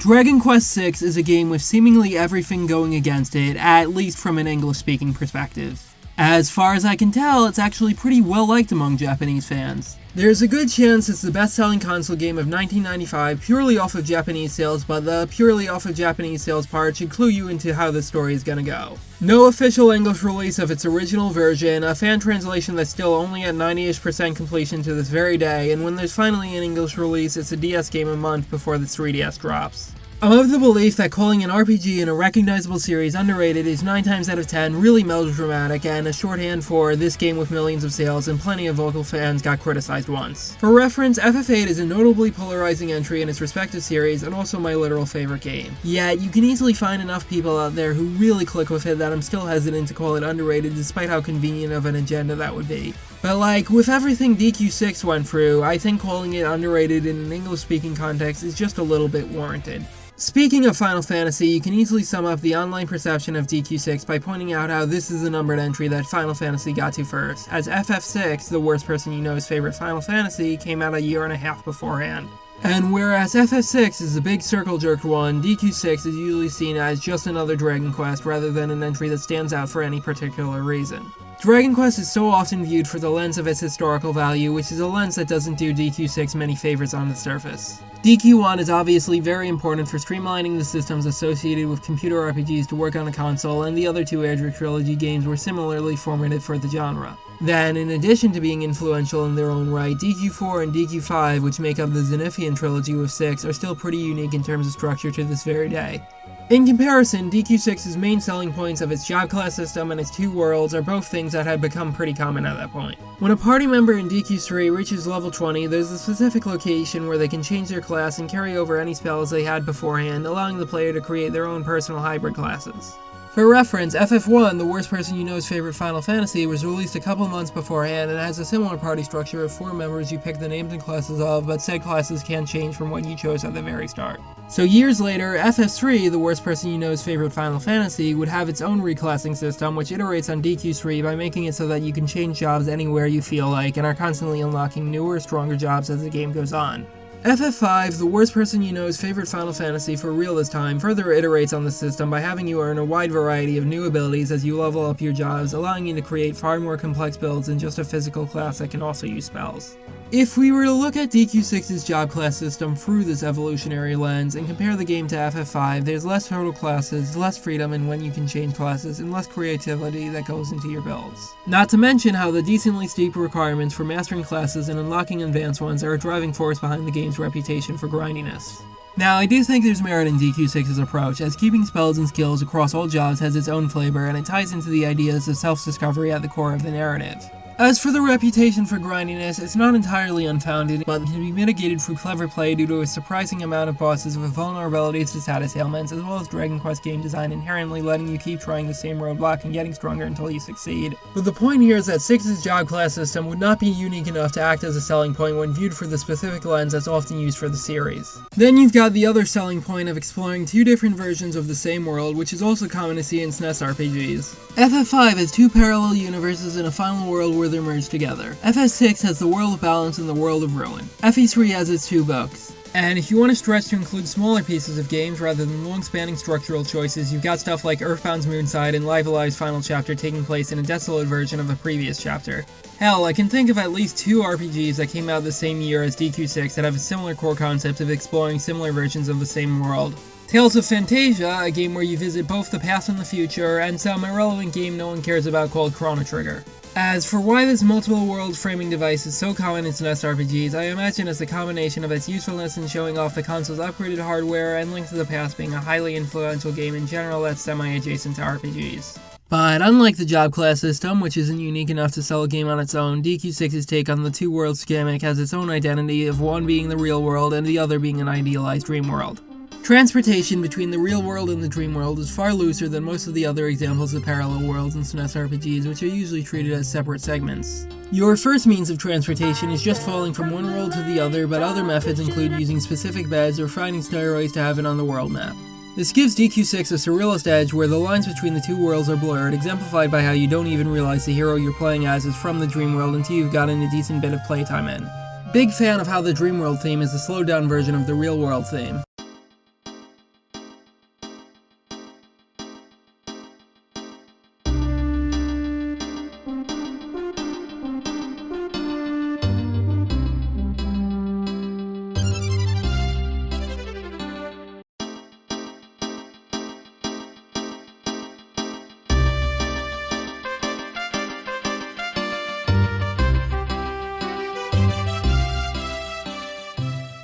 Dragon Quest VI is a game with seemingly everything going against it, at least from an English-speaking perspective. As far as I can tell, it's actually pretty well liked among Japanese fans. There's a good chance it's the best-selling console game of 1995 purely off of Japanese sales, but the purely off of Japanese sales part should clue you into how the story is gonna go. No official English release of its original version, a fan translation that's still only at 90ish% completion to this very day, and when there's finally an English release, it's a DS game a month before the 3DS drops. I'm of the belief that calling an RPG in a recognizable series underrated is 9 times out of 10 really melodramatic and a shorthand for this game with millions of sales and plenty of vocal fans got criticized once. For reference, FF8 is a notably polarizing entry in its respective series and also my literal favorite game. Yet, you can easily find enough people out there who really click with it that I'm still hesitant to call it underrated despite how convenient of an agenda that would be. But with everything DQ6 went through, I think calling it underrated in an English-speaking context is just a little bit warranted. Speaking of Final Fantasy, you can easily sum up the online perception of DQ6 by pointing out how this is the numbered entry that Final Fantasy got to first, as FF6, the worst person you know's favorite Final Fantasy, came out a year and a half beforehand. And whereas FF6 is a big circle-jerked one, DQ6 is usually seen as just another Dragon Quest rather than an entry that stands out for any particular reason. Dragon Quest is so often viewed for the lens of its historical value, which is a lens that doesn't do DQ6 many favors on the surface. DQ1 is obviously very important for streamlining the systems associated with computer RPGs to work on a console, and the other two Edric Trilogy games were similarly formative for the genre. Then, in addition to being influential in their own right, DQ4 and DQ5, which make up the Zenithian Trilogy with 6, are still pretty unique in terms of structure to this very day. In comparison, DQ6's main selling points of its job class system and its two worlds are both things that had become pretty common at that point. When a party member in DQ3 reaches level 20, there's a specific location where they can change their class and carry over any spells they had beforehand, allowing the player to create their own personal hybrid classes. For reference, FF1, the worst person you know's favorite Final Fantasy, was released a couple months beforehand and has a similar party structure of 4 members you pick the names and classes of, but said classes can change from what you chose at the very start. So years later, FF3, the worst person you know's favorite Final Fantasy, would have its own reclassing system which iterates on DQ3 by making it so that you can change jobs anywhere you feel like and are constantly unlocking newer, stronger jobs as the game goes on. FF5, the worst person you know's favorite Final Fantasy for real this time, further iterates on the system by having you earn a wide variety of new abilities as you level up your jobs, allowing you to create far more complex builds than just a physical class that can also use spells. If we were to look at DQ6's job class system through this evolutionary lens and compare the game to FF5, there's less total classes, less freedom in when you can change classes, and less creativity that goes into your builds. Not to mention how the decently steep requirements for mastering classes and unlocking advanced ones are a driving force behind the game's reputation for grindiness. Now, I do think there's merit in DQ6's approach, as keeping spells and skills across all jobs has its own flavor, and it ties into the ideas of self-discovery at the core of the narrative. As for the reputation for grindiness, it's not entirely unfounded, but can be mitigated through clever play due to a surprising amount of bosses with vulnerabilities to status ailments, as well as Dragon Quest game design inherently letting you keep trying the same roadblock and getting stronger until you succeed. But the point here is that 6's job class system would not be unique enough to act as a selling point when viewed through the specific lens that's often used for the series. Then you've got the other selling point of exploring 2 different versions of the same world, which is also common to see in SNES RPGs. FF5 has 2 parallel universes in a final world where they're merged together. FF6 has the World of Balance and the World of Ruin. FE3 has its 2 books. And if you want to stretch to include smaller pieces of games rather than long-spanning structural choices, you've got stuff like Earthbound's Moonside and Live Alive's final chapter taking place in a desolate version of a previous chapter. Hell, I can think of at least 2 RPGs that came out the same year as DQ6 that have a similar core concept of exploring similar versions of the same world. Tales of Fantasia, a game where you visit both the past and the future, and some irrelevant game no one cares about called Chrono Trigger. As for why this multiple world framing device is so common in SNES RPGs, I imagine it's a combination of its usefulness in showing off the console's upgraded hardware and Link to the Past being a highly influential game in general that's semi-adjacent to RPGs. But unlike the job class system, which isn't unique enough to sell a game on its own, DQ6's take on the 2 worlds gimmick has its own identity of one being the real world and the other being an idealized dream world. Transportation between the real world and the dream world is far looser than most of the other examples of parallel worlds in SNES RPGs, which are usually treated as separate segments. Your first means of transportation is just falling from one world to the other, but other methods include using specific beds or finding steroids to have it on the world map. This gives DQ6 a surrealist edge where the lines between the 2 worlds are blurred, exemplified by how you don't even realize the hero you're playing as is from the dream world until you've gotten a decent bit of playtime in. Big fan of how the dream world theme is a slowed down version of the real world theme.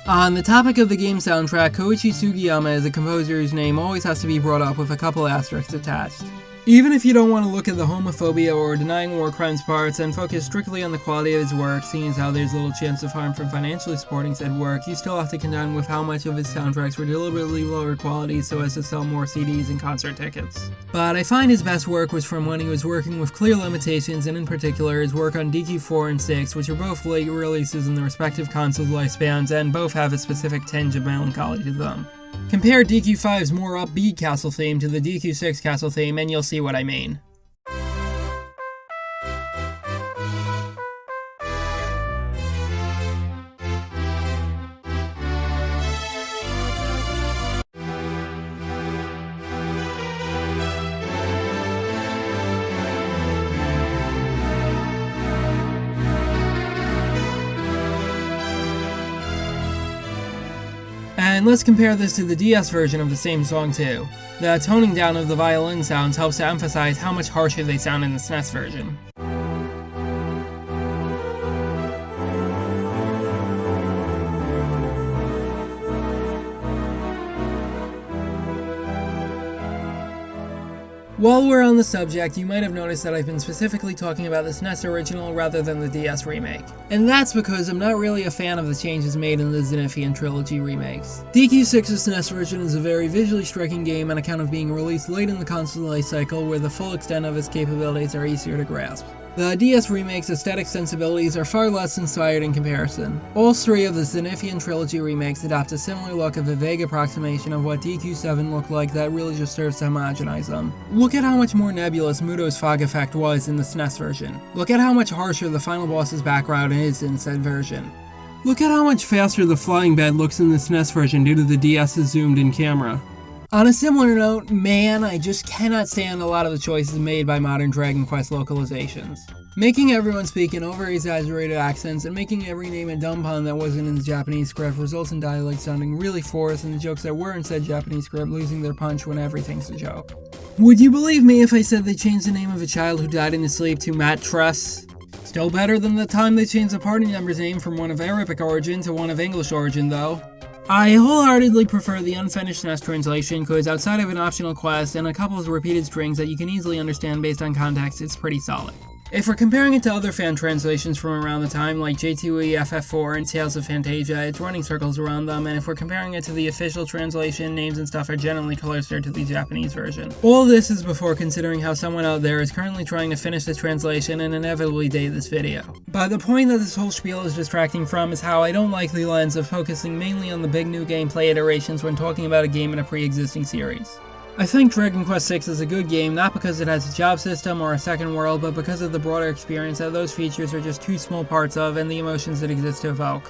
On the topic of the game soundtrack, Koichi Sugiyama is a composer whose name always has to be brought up with a couple asterisks attached. Even if you don't want to look at the homophobia or denying war crimes parts and focus strictly on the quality of his work, seeing as how there's little chance of harm from financially supporting said work, you still have to contend with how much of his soundtracks were deliberately lower quality so as to sell more CDs and concert tickets. But I find his best work was from when he was working with clear limitations, and in particular his work on DQ4 and 6, which are both late releases in their respective consoles' lifespans and both have a specific tinge of melancholy to them. Compare DQ5's more upbeat castle theme to the DQ6 castle theme and you'll see what I mean. And let's compare this to the DS version of the same song too. The toning down of the violin sounds helps to emphasize how much harsher they sound in the SNES version. While we're on the subject, you might have noticed that I've been specifically talking about the SNES original rather than the DS remake. And that's because I'm not really a fan of the changes made in the Zenithian Trilogy remakes. DQ6's SNES version is a very visually striking game on account of being released late in the console life cycle where the full extent of its capabilities are easier to grasp. The DS remake's aesthetic sensibilities are far less inspired in comparison. All three of the Zenithian Trilogy remakes adopt a similar look of a vague approximation of what DQ7 looked like that really just serves to homogenize them. Look at how much more nebulous Muto's fog effect was in the SNES version. Look at how much harsher the final boss's background is in said version. Look at how much faster the flying bed looks in the SNES version due to the DS's zoomed-in camera. On a similar note, man, I just cannot stand a lot of the choices made by modern Dragon Quest localizations. Making everyone speak in over-exaggerated accents and making every name a dumb pun that wasn't in the Japanese script results in dialect sounding really forced and the jokes that were in said Japanese script losing their punch when everything's a joke. Would you believe me if I said they changed the name of a child who died in his sleep to Matt Truss? Still better than the time they changed the party member's name from one of Arabic origin to one of English origin though. I wholeheartedly prefer the unfinished SNES translation because outside of an optional quest and a couple of repeated strings that you can easily understand based on context, it's pretty solid. If we're comparing it to other fan translations from around the time like J2E, FF4, and Tales of Fantasia, it's running circles around them, and if we're comparing it to the official translation, names and stuff are generally closer to the Japanese version. All this is before considering how someone out there is currently trying to finish the translation and inevitably date this video. But the point that this whole spiel is distracting from is how I don't like the lens of focusing mainly on the big new gameplay iterations when talking about a game in a pre-existing series. I think Dragon Quest VI is a good game not because it has a job system or a second world, but because of the broader experience that those features are just two small parts of and the emotions that exist to evoke.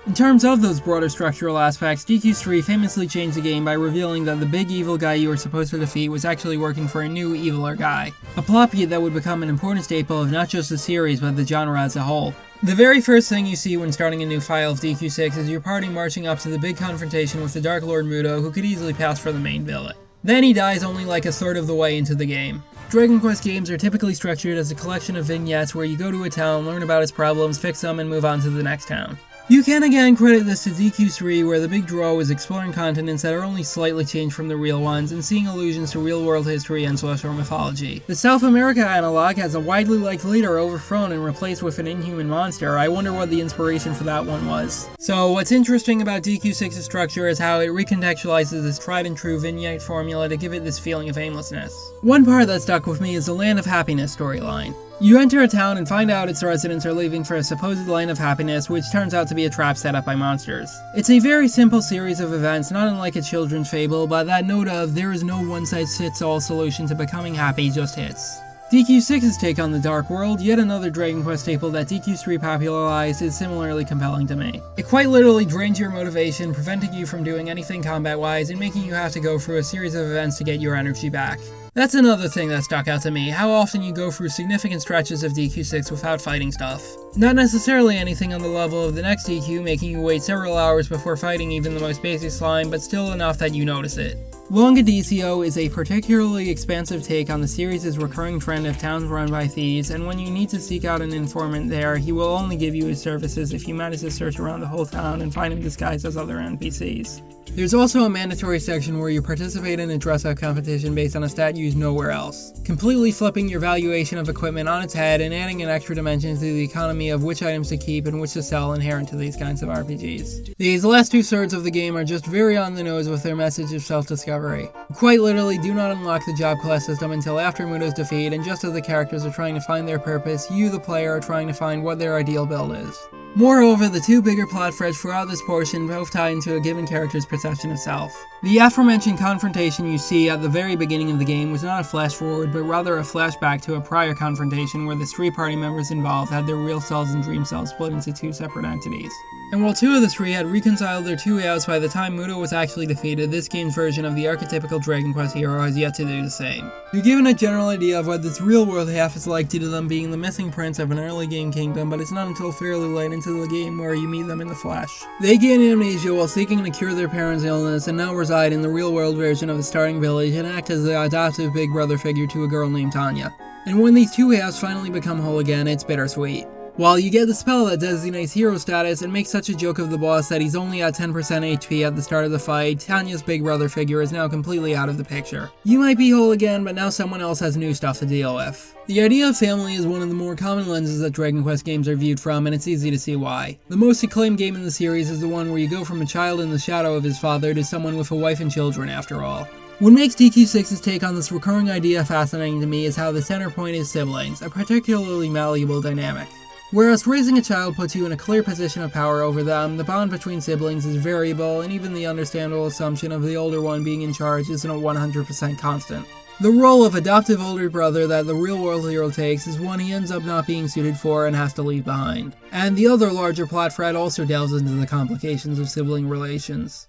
In terms of those broader structural aspects, DQ3 famously changed the game by revealing that the big evil guy you were supposed to defeat was actually working for a new eviler guy. A plot beat that would become an important staple of not just the series but the genre as a whole. The very first thing you see when starting a new file of DQ6 is your party marching up to the big confrontation with the Dark Lord Muto, who could easily pass for the main villain. Then he dies only like a third of the way into the game. Dragon Quest games are typically structured as a collection of vignettes where you go to a town, learn about its problems, fix them, and move on to the next town. You can again credit this to DQ3 where the big draw is exploring continents that are only slightly changed from the real ones and seeing allusions to real-world history and social mythology. The South America analog has a widely liked leader overthrown and replaced with an inhuman monster. I wonder what the inspiration for that one was. So what's interesting about DQ6's structure is how it recontextualizes this tried and true vignette formula to give it this feeling of aimlessness. One part that stuck with me is the Land of Happiness storyline. You enter a town and find out its residents are leaving for a supposed land of happiness, which turns out to be a trap set up by monsters. It's a very simple series of events, not unlike a children's fable, but that note of there is no one-size-fits-all solution to becoming happy just hits. DQ6's take on the Dark World, yet another Dragon Quest staple that DQ3 popularized, is similarly compelling to me. It quite literally drains your motivation, preventing you from doing anything combat-wise and making you have to go through a series of events to get your energy back. That's another thing that stuck out to me, how often you go through significant stretches of DQ6 without fighting stuff. Not necessarily anything on the level of the next DQ, making you wait several hours before fighting even the most basic slime, but still enough that you notice it. Longadisio is a particularly expansive take on the series' recurring trend of towns run by thieves, and when you need to seek out an informant there, he will only give you his services if you manage to search around the whole town and find him disguised as other NPCs. There's also a mandatory section where you participate in a dress-up competition based on a stat used nowhere else, completely flipping your valuation of equipment on its head and adding an extra dimension to the economy of which items to keep and which to sell inherent to these kinds of RPGs. These last 2/3 of the game are just very on the nose with their message of self-discovery. You quite literally do not unlock the job class system until after Muto's defeat, and just as the characters are trying to find their purpose, you, the player, are trying to find what their ideal build is. Moreover, the two bigger plot threads throughout this portion both tie into a given character's perception of self. The aforementioned confrontation you see at the very beginning of the game was not a flash forward, but rather a flashback to a prior confrontation where the 3 party members involved had their real selves and dream selves split into 2 separate entities. And while 2 of the 3 had reconciled their 2 halves by the time Muto was actually defeated, this game's version of the archetypical Dragon Quest hero has yet to do the same. You're given a general idea of what this real-world half is like due to them being the missing prince of an early game kingdom, but it's not until fairly late into the game where you meet them in the flesh. They gain amnesia while seeking to cure their parents' illness, and now reside in the real-world version of the starting village and act as the adoptive big brother figure to a girl named Tanya. And when these 2 halves finally become whole again, it's bittersweet. While you get the spell that designates hero status and makes such a joke of the boss that he's only at 10% HP at the start of the fight, Tanya's big brother figure is now completely out of the picture. You might be whole again, but now someone else has new stuff to deal with. The idea of family is one of the more common lenses that Dragon Quest games are viewed from, and it's easy to see why. The most acclaimed game in the series is the one where you go from a child in the shadow of his father to someone with a wife and children after all. What makes DQ6's take on this recurring idea fascinating to me is how the center point is siblings, a particularly malleable dynamic. Whereas raising a child puts you in a clear position of power over them, the bond between siblings is variable, and even the understandable assumption of the older one being in charge isn't a 100% constant. The role of adoptive older brother that the real-world hero takes is one he ends up not being suited for and has to leave behind. And the other larger plot thread also delves into the complications of sibling relations.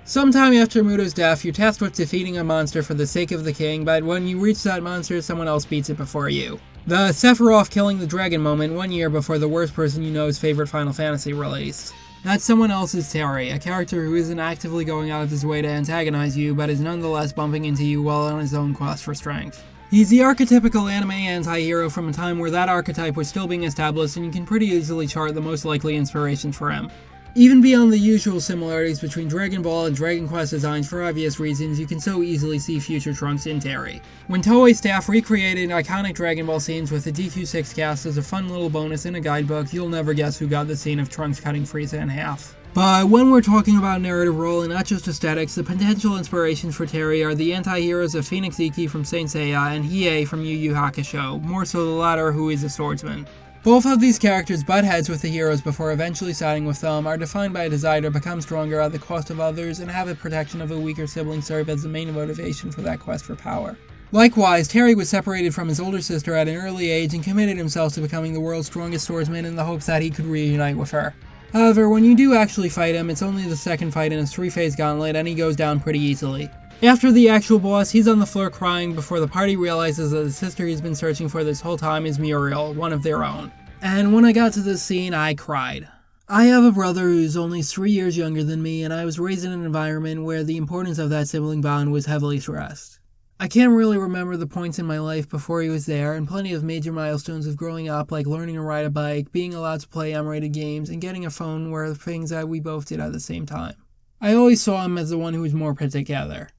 Sometime after Muto's death, you're tasked with defeating a monster for the sake of the king, but when you reach that monster, someone else beats it before you. The Sephiroth killing the dragon moment 1 year before the worst person you know's favorite Final Fantasy release. That someone else is Terry, a character who isn't actively going out of his way to antagonize you, but is nonetheless bumping into you while on his own quest for strength. He's the archetypical anime anti-hero from a time where that archetype was still being established, and you can pretty easily chart the most likely inspirations for him. Even beyond the usual similarities between Dragon Ball and Dragon Quest designs for obvious reasons, you can so easily see future Trunks in Terry. When Toei staff recreated iconic Dragon Ball scenes with the DQ6 cast as a fun little bonus in a guidebook, you'll never guess who got the scene of Trunks cutting Frieza in half. But when we're talking about narrative role and not just aesthetics, the potential inspirations for Terry are the anti-heroes of Phoenix Iki from Saint Seiya and Hiei from Yu Yu Hakusho, more so the latter who is a swordsman. Both of these characters butt heads with the heroes before eventually siding with them, are defined by a desire to become stronger at the cost of others, and have the protection of a weaker sibling serve as the main motivation for that quest for power. Likewise, Terry was separated from his older sister at an early age and committed himself to becoming the world's strongest swordsman in the hopes that he could reunite with her. However, when you do actually fight him, it's only the second fight in his 3-phase gauntlet, and he goes down pretty easily. After the actual boss, he's on the floor crying before the party realizes that the sister he's been searching for this whole time is Muriel, one of their own. And when I got to this scene, I cried. I have a brother who's only 3 years younger than me, and I was raised in an environment where the importance of that sibling bond was heavily stressed. I can't really remember the points in my life before he was there, and plenty of major milestones of growing up, like learning to ride a bike, being allowed to play M-rated games, and getting a phone were things that we both did at the same time. I always saw him as the one who was more put together.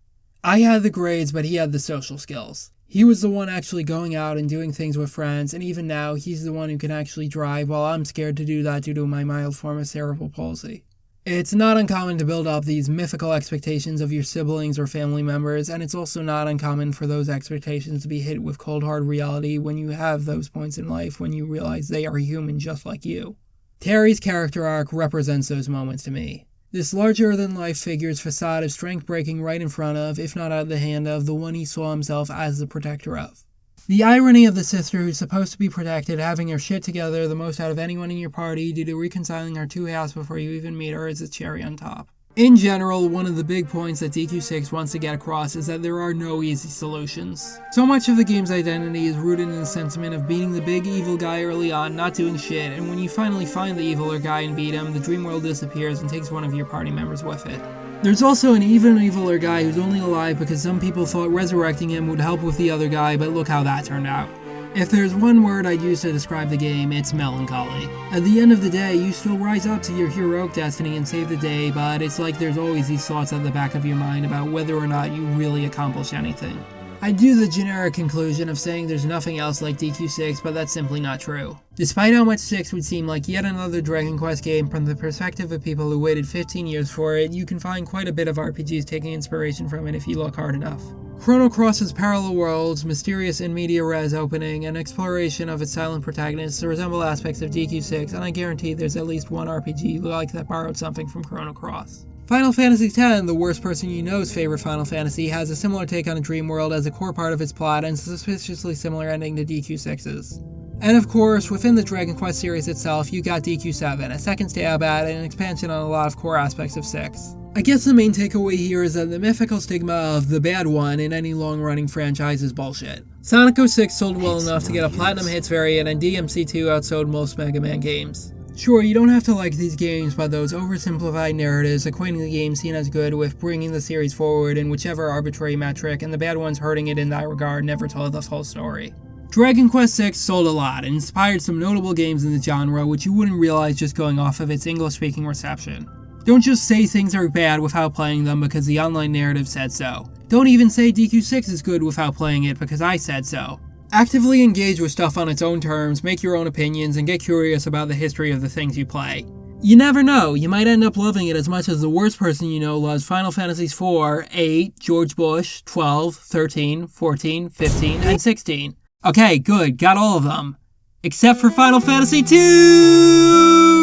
I had the grades, but he had the social skills. He was the one actually going out and doing things with friends, and even now, he's the one who can actually drive, while I'm scared to do that due to my mild form of cerebral palsy. It's not uncommon to build up these mythical expectations of your siblings or family members, and it's also not uncommon for those expectations to be hit with cold hard reality when you have those points in life when you realize they are human just like you. Terry's character arc represents those moments to me. This larger-than-life figure's facade of strength breaking right in front of, if not out of the hand of, the one he saw himself as the protector of. The irony of the sister who's supposed to be protected having her shit together the most out of anyone in your party due to reconciling her two halves before you even meet her is a cherry on top. In general, one of the big points that DQ6 wants to get across is that there are no easy solutions. So much of the game's identity is rooted in the sentiment of beating the big evil guy early on, not doing shit, and when you finally find the eviler guy and beat him, the dream world disappears and takes one of your party members with it. There's also an even eviler guy who's only alive because some people thought resurrecting him would help with the other guy, but look how that turned out. If there's one word I'd use to describe the game, it's melancholy. At the end of the day, you still rise up to your heroic destiny and save the day, but it's like there's always these thoughts at the back of your mind about whether or not you really accomplish anything. I do the generic conclusion of saying there's nothing else like DQ6, but that's simply not true. Despite how much 6 would seem like yet another Dragon Quest game from the perspective of people who waited 15 years for it, you can find quite a bit of RPGs taking inspiration from it if you look hard enough. Chrono Cross's parallel worlds, mysterious in media res opening, and exploration of its silent protagonists resemble aspects of DQ6, and I guarantee there's at least one RPG like that borrowed something from Chrono Cross. Final Fantasy X, the worst person you know's favorite Final Fantasy, has a similar take on a dream world as a core part of its plot and suspiciously similar ending to DQ6's. And of course, within the Dragon Quest series itself, you got DQ7, a second stab at and an expansion on a lot of core aspects of 6. I guess the main takeaway here is that the mythical stigma of the bad one in any long-running franchise is bullshit. Sonic 06 sold well enough to get a Platinum Hits variant, and DMC2 outsold most Mega Man games. Sure, you don't have to like these games, but those oversimplified narratives equating the game seen as good with bringing the series forward in whichever arbitrary metric, and the bad ones hurting it in that regard, never told the full story. Dragon Quest VI sold a lot and inspired some notable games in the genre, which you wouldn't realize just going off of its English-speaking reception. Don't just say things are bad without playing them because the online narrative said so. Don't even say DQ6 is good without playing it because I said so. Actively engage with stuff on its own terms, make your own opinions, and get curious about the history of the things you play. You never know, you might end up loving it as much as the worst person you know loves Final Fantasies 4, 8, George Bush, 12, 13, 14, 15, and 16. Okay, good, got all of them. Except for Final Fantasy 2!